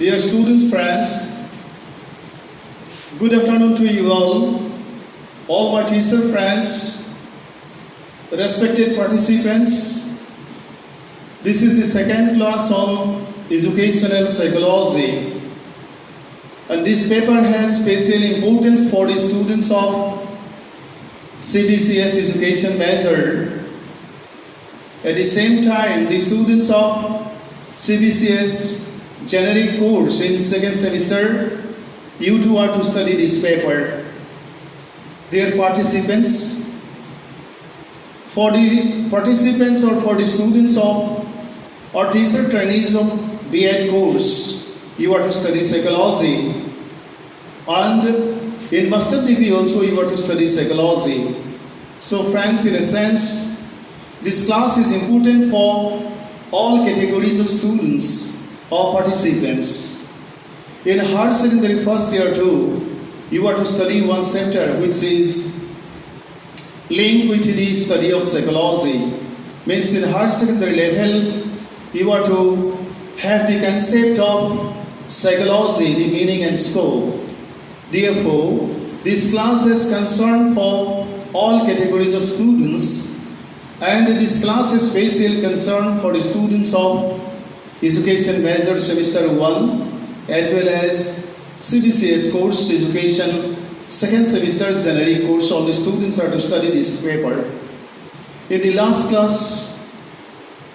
Dear students, friends, good afternoon to you all my teacher friends, respected participants. This is the second class on educational psychology, and this paper has special importance for the students of CBCS education measure. At the same time, the students of CBCS generic course in second semester, you too are to study this paper. Dear participants, for the participants or for the students of or teacher trainees of B.Ed course, you are to study psychology, and in master degree also you are to study psychology. So friends, in a sense, this class is important for all categories of students or participants. In higher secondary first year too, you are to study one chapter which is linked with the study of psychology. Means in higher secondary level, you are to have the concept of psychology, the meaning and scope. Therefore, this class is concerned for all categories of students, and this class is special concern for the students of education measure semester 1 as well as CBCS course education second semester generic course. All the students are to study this paper. In the last class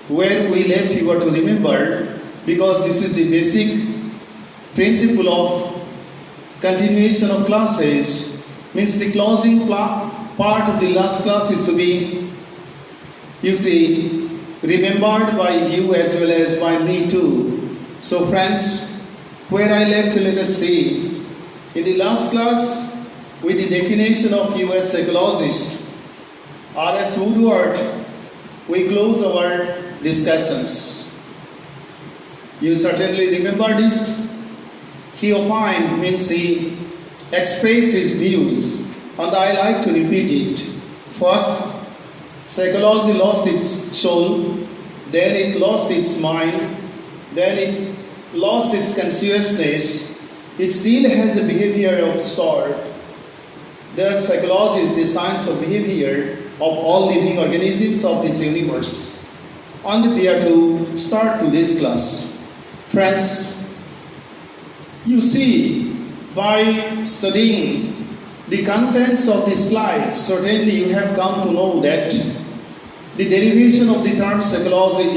where we left, you are to remember, because this is the basic principle of continuation of classes, means the closing part of the last class is to be, you see, remembered by you as well as by me too. So friends, where I left, let us see. In the last class, with the definition of you as psychologist, R.S. Woodward, we close our discussions. You certainly remember this. He opined, means he expressed his views, and I like to repeat it. First, psychology lost its soul, then it lost its mind, then it lost its consciousness. It still has a behavior of sort. Thus, psychology is the science of behavior of all living organisms of this universe. And we are to start today's class. Friends, you see, by studying the contents of the slides, certainly you have come to know that the derivation of the term psychology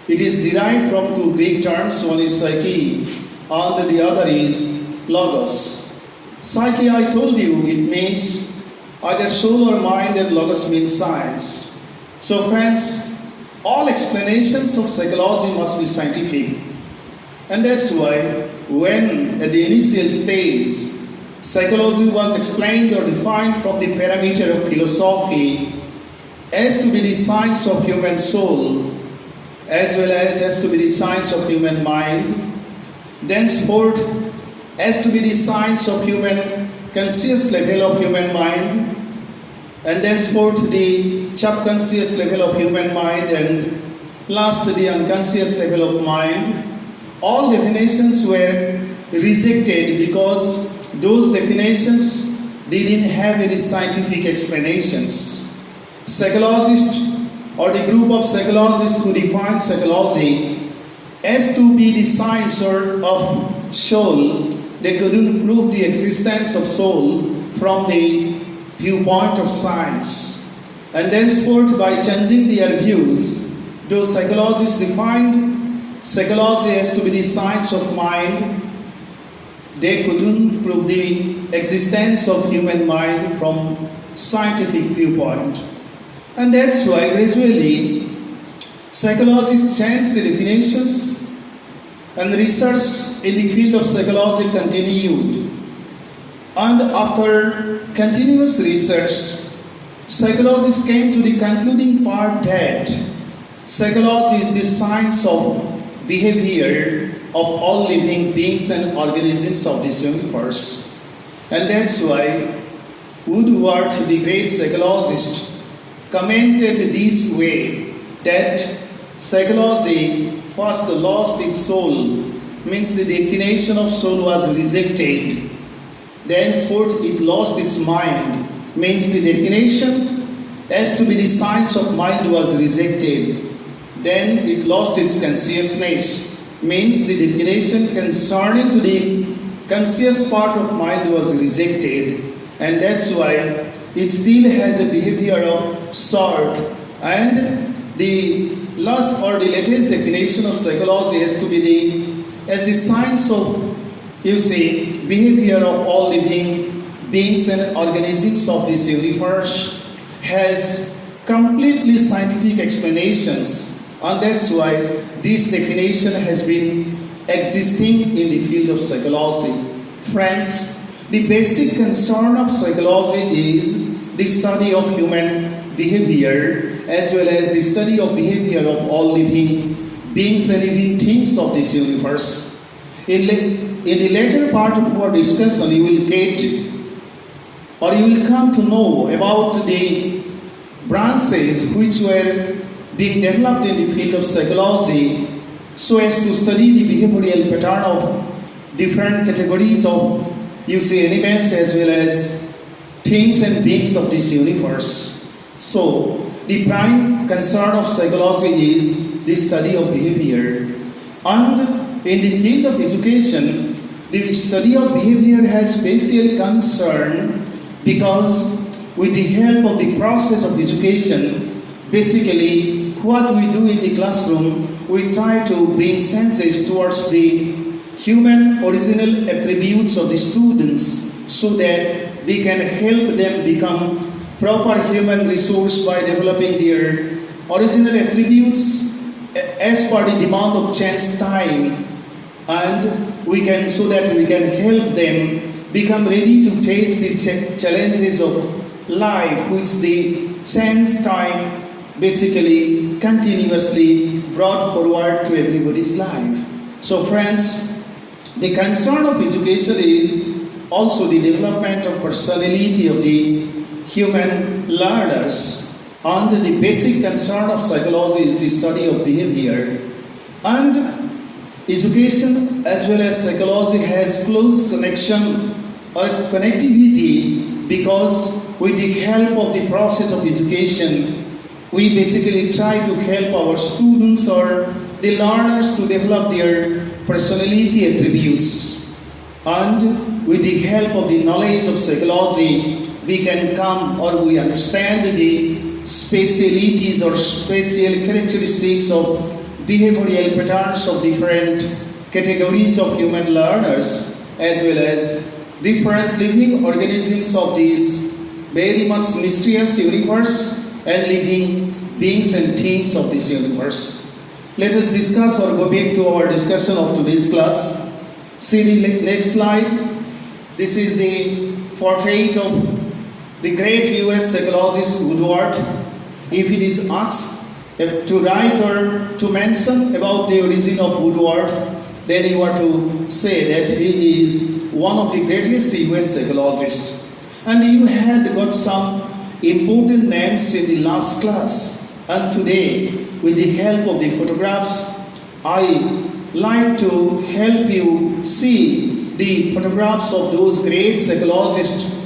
it is derived from two Greek terms. One is psyche and the other is logos. Psyche, I told you, it means either soul or mind, and logos means science. So friends, all explanations of psychology must be scientific. And that's why when at the initial stage psychology was explained or defined from the parameter of philosophy as to be the science of human soul as well as to be the science of human mind, then sport as to be the science of human conscious level of human mind, and then sport the subconscious level of human mind, and last the unconscious level of mind. All definitions were rejected because those definitions didn't have any scientific explanations. Psychologists or the group of psychologists who define psychology as to be the science of soul, they couldn't prove the existence of soul from the viewpoint of science. And then sport, by changing their views, those psychologists defined psychology as to be the science of mind. They couldn't prove the existence of human mind from scientific viewpoint. And that's why gradually psychologists changed the definitions and research in the field of psychology continued. And after continuous research, psychologists came to the concluding part that psychology is the science of behavior of all living beings and organisms of this universe. And that's why Woodward, the great psychologist, commented this way, that psychology first lost its soul means the definition of soul was rejected. Thenceforth it lost its mind, means the definition as to be the science of mind was rejected. Then it lost its consciousness, means the definition concerning to the conscious part of mind was rejected, and that's why it still has a behavior of sort. And the last or the latest definition of psychology has to be as the science of, behavior of all living beings and organisms of this universe, has completely scientific explanations, and that's why this definition has been existing in the field of psychology. Friends, the basic concern of psychology is the study of human behavior as well as the study of behavior of all living beings and living things of this universe. In the later part of our discussion, you will get or you will come to know about the branches which were being developed in the field of psychology so as to study the behavioral pattern of different categories of elements as well as things and beings of this universe. So the prime concern of psychology is the study of behavior. And in the field of education, the study of behavior has special concern because with the help of the process of education, basically what we do in the classroom, we try to bring senses towards the human original attributes of the students so that we can help them become proper human resource by developing their original attributes as per the demand of chance time, and we can so that we can help them become ready to face the challenges of life which the chance time basically continuously brought forward to everybody's life. So friends, the concern of education is also the development of personality of the human learners, and the basic concern of psychology is the study of behavior. And education as well as psychology has close connection or connectivity because with the help of the process of education, we basically try to help our students or the learners to develop their personality attributes. And with the help of the knowledge of psychology, we can come or we understand the specialities or special characteristics of behavioral patterns of different categories of human learners as well as different living organisms of this very much mysterious universe and living beings and things of this universe. Let us discuss or go back to our discussion of today's class. See the next slide. This is the portrait of the great US psychologist Woodward. If it is asked to write or to mention about the origin of Woodward, then you are to say that he is one of the greatest US psychologists. And you had got some important names in the last class. And today, with the help of the photographs, I like to help you see the photographs of those great psychologists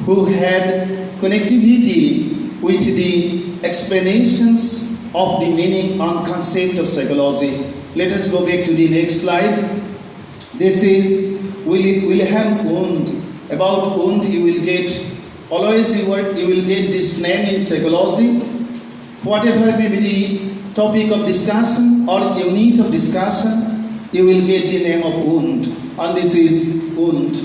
who had connectivity with the explanations of the meaning and concept of psychology. Let us go back to the next slide. This is Wilhelm Wundt. About Wundt, you will get always you will get this name in psychology. Whatever may be the topic of discussion or unit of discussion, you will get the name of Wundt, and this is Wundt.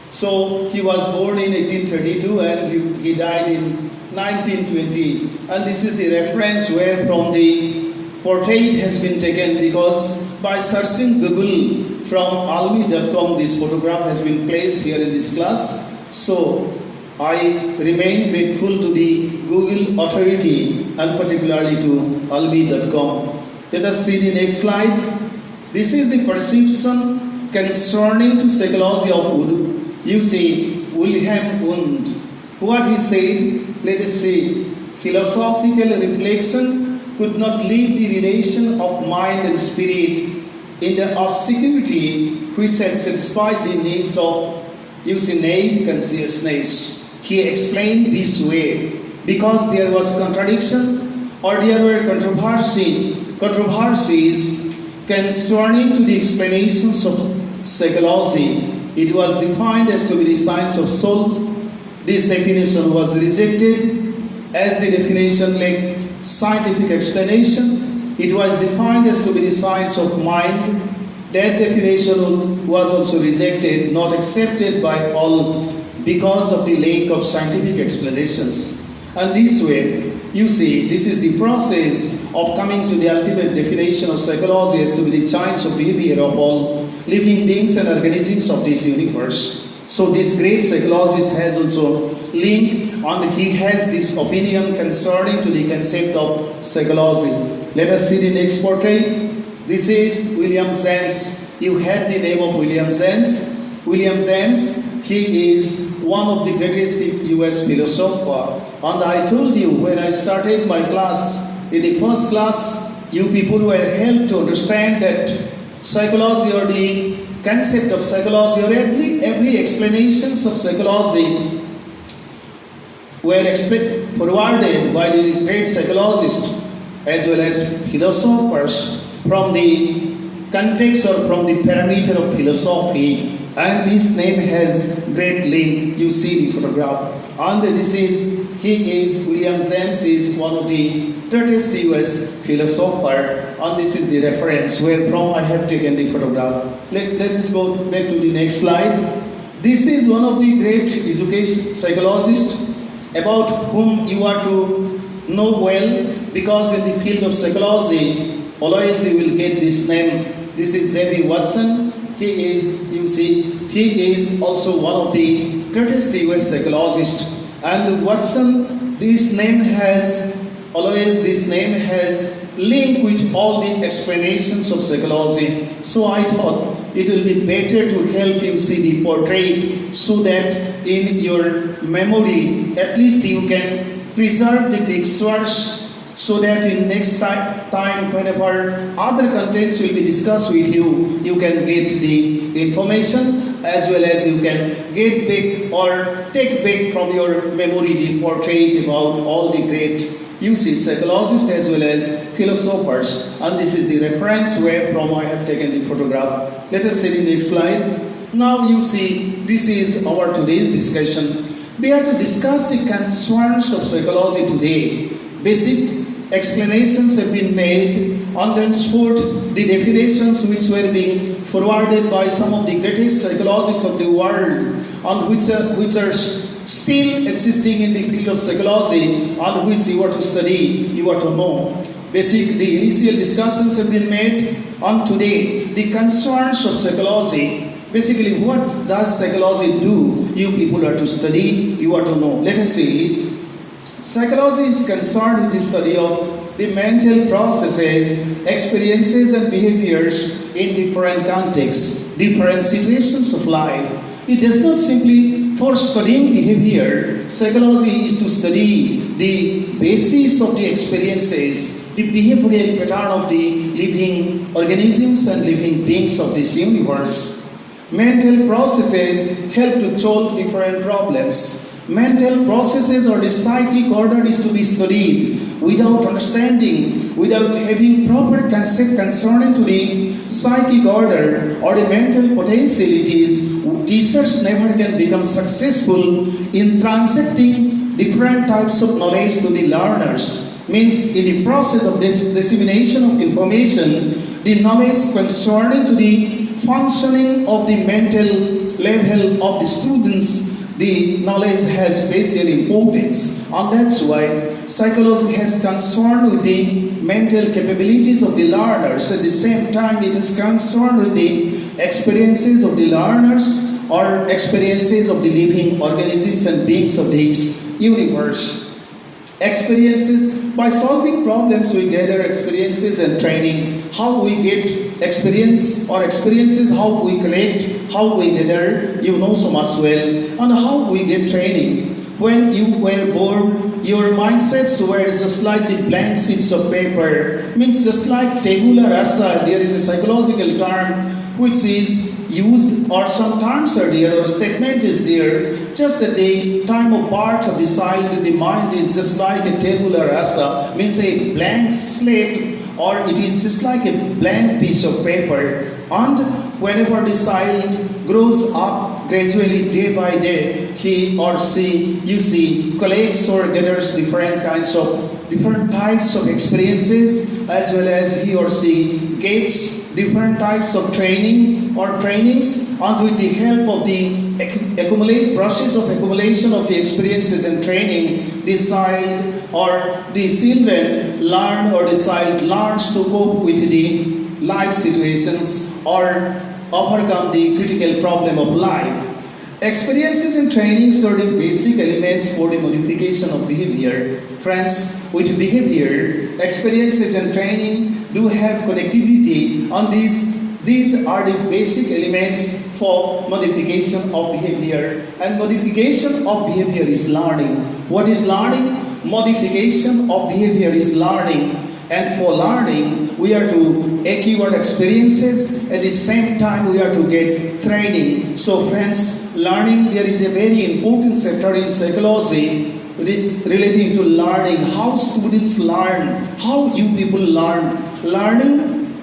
So he was born in 1832 and he died in 1920. And this is the reference where from the portrait has been taken, because by searching Google from almi.com, this photograph has been placed here in this class. So I remain grateful to the Google authority and particularly to almi.com. Let us see the next slide. This is the perception concerning to psychology of Wilhelm Wundt. What he said, let us see. Philosophical reflection could not leave the relation of mind and spirit of security which had satisfied the needs of Eucyneic consciousness. He explained this way because there was contradiction or there were controversies concerning to the explanations of psychology. It was defined as to be the science of soul. This definition was rejected as the definition lacked scientific explanation. It was defined as to be the science of mind. That definition was also rejected, not accepted by all because of the lack of scientific explanations. And this way, you see, this is the process of coming to the ultimate definition of psychology as to be the science of behavior of all living beings and organisms of this universe. So this great psychologist has also linked and he has this opinion concerning to the concept of psychology. Let us see the next portrait. This is William James. You had the name of William James. William James, he is one of the greatest US philosophers. And I told you when I started my class, in the first class, you people were helped to understand that psychology or the concept of psychology or every explanations of psychology were forwarded by the great psychologists as well as philosophers from the context or from the parameter of philosophy, and this name has great link. You see the photograph, and he is William James is one of the greatest US philosopher, and this is the reference where from I have taken the photograph. Let us go back to the next slide. This is one of the great education psychologists about whom you are to know well, because in the field of psychology always you will get this name. This is J.B. Watson. He is also one of the greatest US psychologists. And Watson, this name has link with all the explanations of psychology. So I thought it will be better to help you see the portrait so that in your memory at least you can preserve the pictures, so that in next time whenever other contents will be discussed with you, you can get the information as well as you can get back or take back from your memory the portrait about all the great psychologists as well as philosophers. And this is the reference where from I have taken the photograph. Let us see the next slide. Now you see, this is our today's discussion. We are to discuss the concerns of psychology today. Basic explanations have been made, and thenceforth the definitions which were being forwarded by some of the greatest psychologists of the world, and which are still existing in the field of psychology, and which you are to study, you are to know. The initial discussions have been made on today, the concerns of psychology. Basically, what does psychology do? You people are to study, you are to know. Let us see it. Psychology is concerned with the study of the mental processes, experiences and behaviors in different contexts, different situations of life. It does not simply for studying behavior. Psychology is to study the basis of the experiences, the behavioral pattern of the living organisms and living beings of this universe. Mental processes help to solve different problems. Mental processes or the psychic order is to be studied without understanding, without having proper concept concerning to the psychic order or the mental potentialities. Teachers never can become successful in transacting different types of knowledge to the learners. Means in the process of this dissemination of information, the knowledge concerning to the functioning of the mental level of the students, the knowledge has special importance, and that's why psychology has concern with the mental capabilities of the learners. At the same time, it is concerned with the experiences of the learners or experiences of the living organisms and beings of this universe. Experiences, by solving problems we gather experiences and training. How we get experience or experiences, how we collect, how we gather, you know so much well, and how we get training. when you were born, your mindsets were just like the blank sheets of paper. Means just like tabula rasa, there is a psychological term which is used, or some terms are there, or statement is there. Just at the time of birth of the child, the mind is just like a tabula rasa, means a blank slate, or it is just like a blank piece of paper. And whenever the child grows up gradually, day by day, he or she, you see, collects or gathers different types of experiences, as well as he or she gets different types of training or trainings, and with the help of the process of accumulation of the experiences and training, the child or the children learn, or the child learns to cope with the life situations or overcome the critical problem of life. Experiences and trainings are the basic elements for the modification of behavior. Friends, with behavior, experiences and training do have connectivity, and these are the basic elements for modification of behavior. And modification of behavior is learning. What is learning? Modification of behavior is learning. And for learning, we are to acquire experiences. At the same time, we are to get training. So friends, learning, there is a very important sector in psychology relating to learning, how students learn, how you people learn. Learning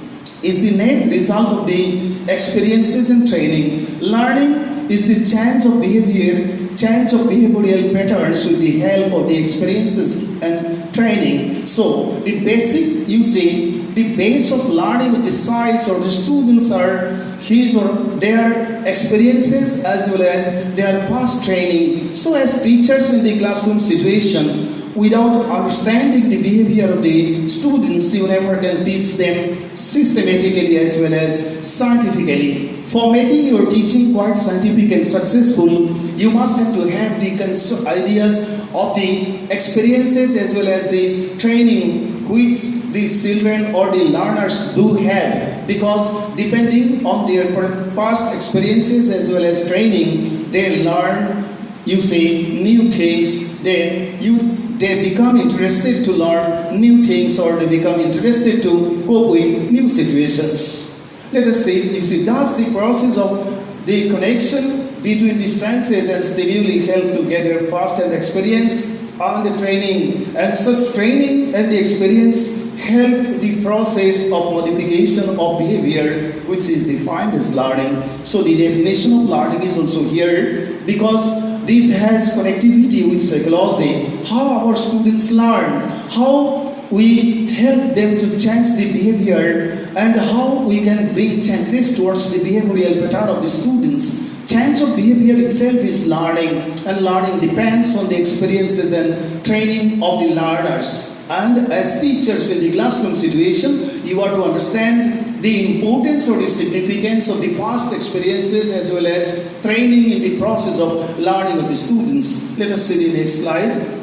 is the net result of the experiences and training. Learning is the change of behavior, change of behavioral patterns with the help of the experiences and training. So the basic, you see, the base of learning of the child or the students are his or their experiences as well as their past training. So as teachers in the classroom situation, without understanding the behavior of the students, you never can teach them systematically as well as scientifically. For making your teaching quite scientific and successful, you must have to have the ideas of the experiences as well as the training which the children or the learners do have, because depending on their past experiences as well as training, they learn, you see, new things. They become interested to learn new things, or they become interested to cope with new situations. Let us see, you see, does the process of the connection between the senses and stimuli help to gather past-hand experience and the training, and such training and the experience help the process of modification of behavior, which is defined as learning. So the definition of learning is also here, because this has connectivity with psychology, how our students learn, how we help them to change the behavior, and how we can bring changes towards the behavioral pattern of the students. Change of behavior itself is learning, and learning depends on the experiences and training of the learners. And as teachers in the classroom situation, you are to understand the importance or the significance of the past experiences as well as training in the process of learning of the students. Let us see the next slide.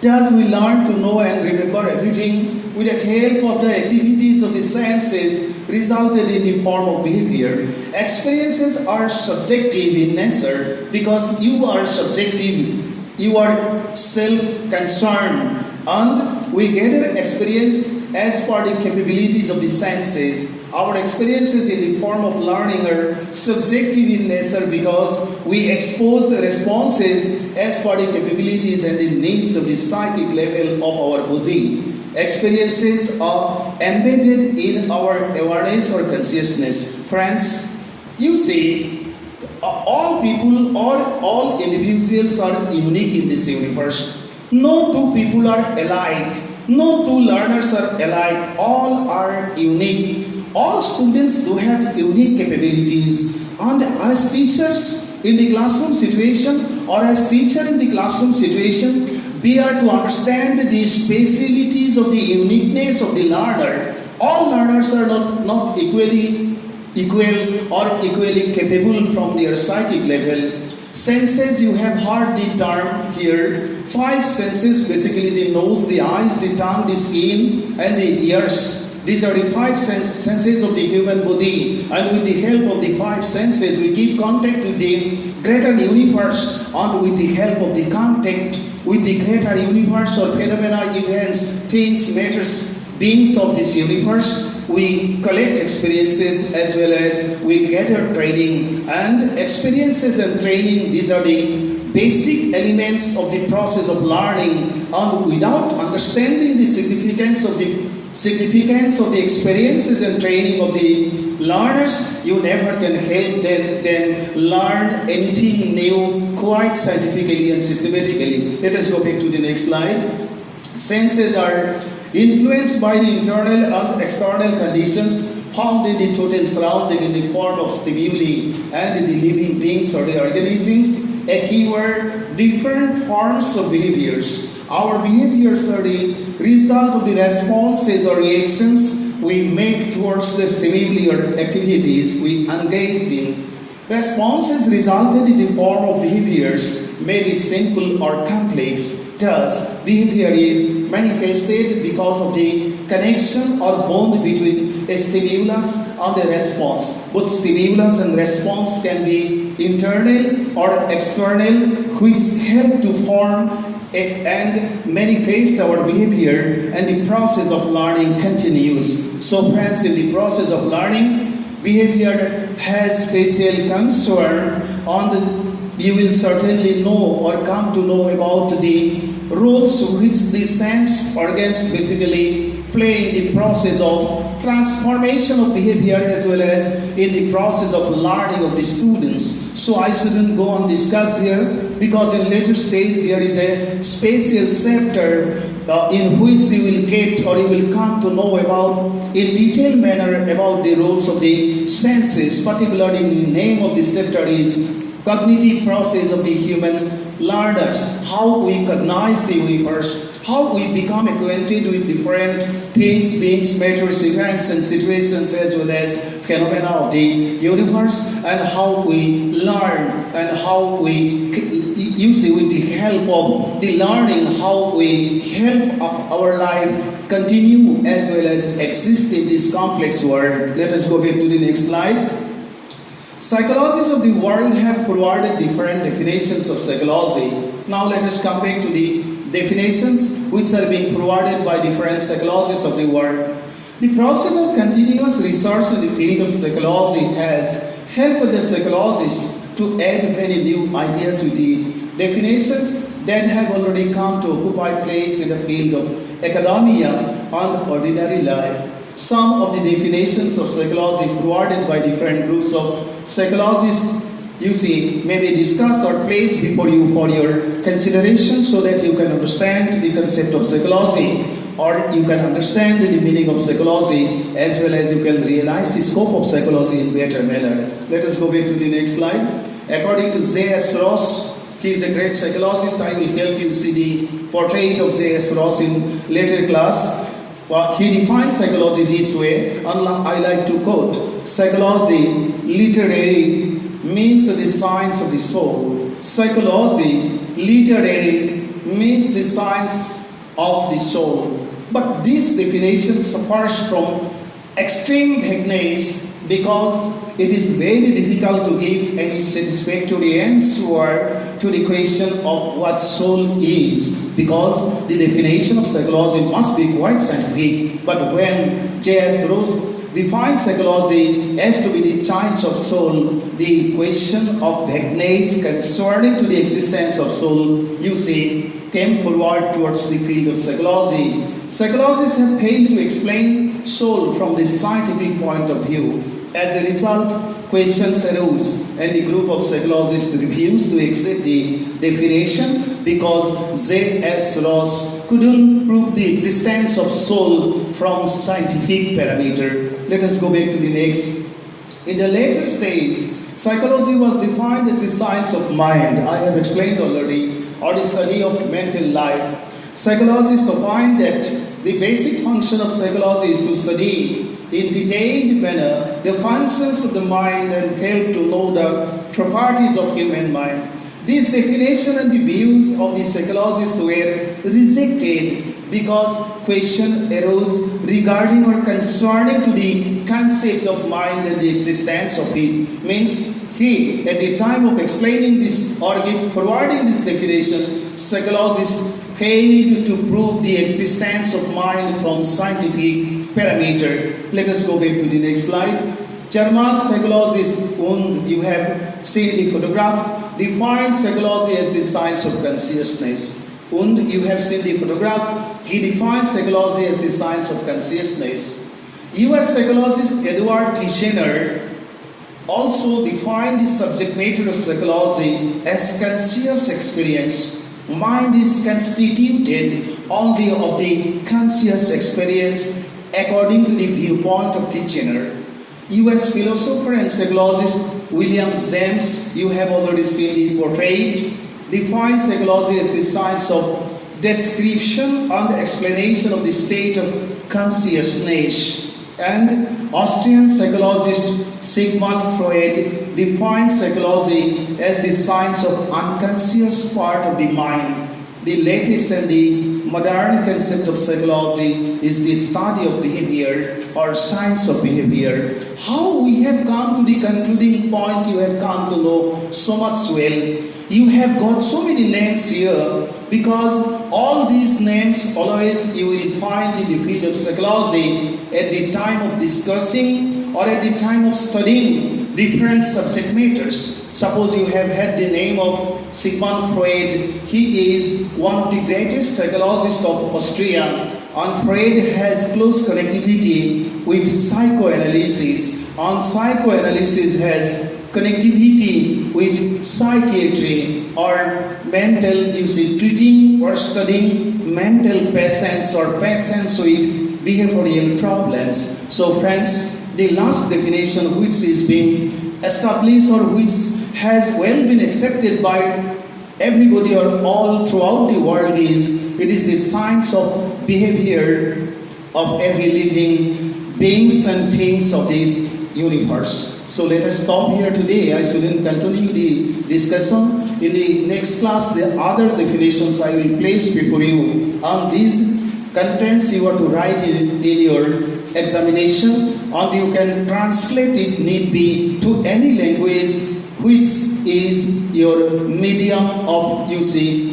Thus we learn to know and remember everything with the help of the activities of the senses resulted in the form of behavior. Experiences are subjective in nature because you are subjective, you are self-concerned, and we gather experience as per the capabilities of the senses. Our experiences in the form of learning are subjective in nature because we expose the responses as per the capabilities and the needs of the psychic level of our body. Experiences are embedded in our awareness or consciousness. Friends, you see, all people or all individuals are unique in this universe. No two people are alike. No two learners are alike. All are unique. All students do have unique capabilities, and as teachers in the classroom situation or as teacher in the classroom situation, we are to understand the specialties of the uniqueness of the learner. All learners are not equal or equally capable from their psychic level. Senses, you have heard the term here. 5 senses, basically the nose, the eyes, the tongue, the skin, and the ears. These are the five senses of the human body, and with the help of the five senses, we keep contact with the greater universe, and with the help of the contact with the greater universe or phenomena, events, things, matters, beings of this universe, we collect experiences as well as we gather training. And experiences and training, these are the basic elements of the process of learning, and without understanding the significance of the experiences and training of the learners, you never can help them learn anything new quite scientifically and systematically. Let us go back to the next slide. Senses are influenced by the internal and external conditions found in the total surrounding in the form of stimuli and in the living beings or the organisms. A keyword, different forms of behaviors. Our behaviors are the result of the responses or reactions we make towards the stimuli or activities we engaged in. Responses resulted in the form of behaviors may be simple or complex. Thus, behavior is manifested because of the connection or bond between a stimulus and a response. Both stimulus and response can be internal or external, which help to form and manifest our behavior, and the process of learning continues. So friends, in the process of learning, behavior has special concern you will certainly know or come to know about the roles which the sense organs basically play in the process of transformation of behavior as well as in the process of learning of the students. So I shouldn't go on discuss here, because in later stage there is a special chapter in which you will get or you will come to know about in detailed manner about the roles of the senses. Particularly the name of this chapter is Cognitive Process of the Human Learners, how we cognize the universe, how we become acquainted with different things, beings, matters, events and situations as well as phenomena of the universe, and how we learn and how we with the help of the learning, how we help our life continue as well as exist in this complex world. Let us go back to the next slide. Psychologists of the world have provided different definitions of psychology. Now let us come back to the definitions which are being provided by different psychologists of the world. The process of continuous research in the field of psychology has helped the psychologists to add many new ideas with the definitions that have already come to occupy place in the field of academia and ordinary life. Some of the definitions of psychology provided by different groups of psychologists, may be discussed or placed before you for your consideration, so that you can understand the concept of psychology, or you can understand the meaning of psychology, as well as you can realize the scope of psychology in better manner. Let us go back to the next slide. According to J.S. Ross, he is a great psychologist. I will help you see the portrait of J.S. Ross in later class. He defines psychology this way, and I like to quote: psychology, literary, means the science of the soul. Psychology, literary, means the science of the soul. But this definition suffers from extreme vagueness, because it is very difficult to give any satisfactory answer to the question of what soul is, because the definition of psychology must be quite scientific. But when J.S. Ross defines psychology as to be the science of soul, the question of vagueness concerning to the existence of soul, came forward towards the field of psychology. Psychologists have failed to explain soul from the scientific point of view. As a result, questions arose, and the group of psychologists refused to accept the definition because J.S. Ross couldn't prove the existence of soul from scientific parameter. Let us go back to the next. In the later stage, psychology was defined as the science of mind. I have explained already, or the study of mental life. Psychologists opined that the basic function of psychology is to study in detailed manner the functions of the mind and help to know the properties of human mind. This definition and the views of the psychologists were rejected because question arose regarding or concerning to the concept of mind and the existence of it. Means he, at the time of explaining this or providing this definition, psychologist failed to prove the existence of mind from scientific parameter. Let us go back to the next slide. German psychologist Wundt, you have seen the photograph, defined psychology as the science of consciousness. Wundt, you have seen the photograph, he defined psychology as the science of consciousness. US psychologist Edward Tishner also defined the subject matter of psychology as conscious experience. Mind is constituted only of the conscious experience according to the viewpoint of Tishner. US philosopher and psychologist William James, you have already seen the portrait, defines psychology as the science of description and explanation of the state of consciousness. And Austrian psychologist Sigmund Freud defines psychology as the science of unconscious part of the mind. The latest and the modern concept of psychology is the study of behavior or science of behavior. How we have come to the concluding point, you have come to know so much well. You have got so many names here because all these names always you will find in the field of psychology at the time of discussing or at the time of studying different subject matters. Suppose you have had the name of Sigmund Freud. He is one of the greatest psychologists of Austria, and Freud has close connectivity with psychoanalysis, and psychoanalysis has connectivity with psychiatry or mental, treating or studying mental patients or patients with behavioral problems. So friends, the last definition which is being established or which has well been accepted by everybody or all throughout the world is, it is the science of behavior of every living beings and things of this universe. So let us stop here today. I shouldn't continue the discussion. In the next class, the other definitions I will place before you. And these contents you are to write in your examination, and you can translate it need be to any language which is your medium of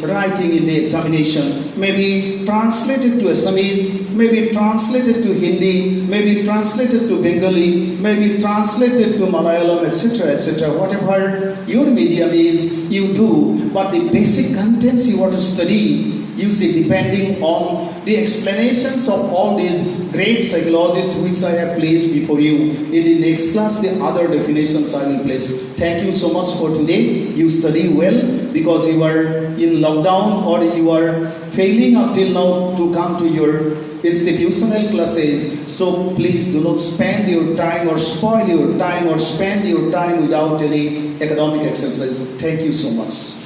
writing in the examination. Maybe translated to Assamese, maybe translated to Hindi, maybe translated to Bengali, maybe translated to Malayalam, etc., etc. Whatever your medium is, you do. But the basic contents you want to study, depending on the explanations of all these great psychologists which I have placed before you. In the next class, the other definitions I will place. Thank you so much for today. You study well because you are in lockdown or you are failing up till now to come to your institutional classes. So please do not spend your time or spoil your time or spend your time without any academic exercise. Thank you so much.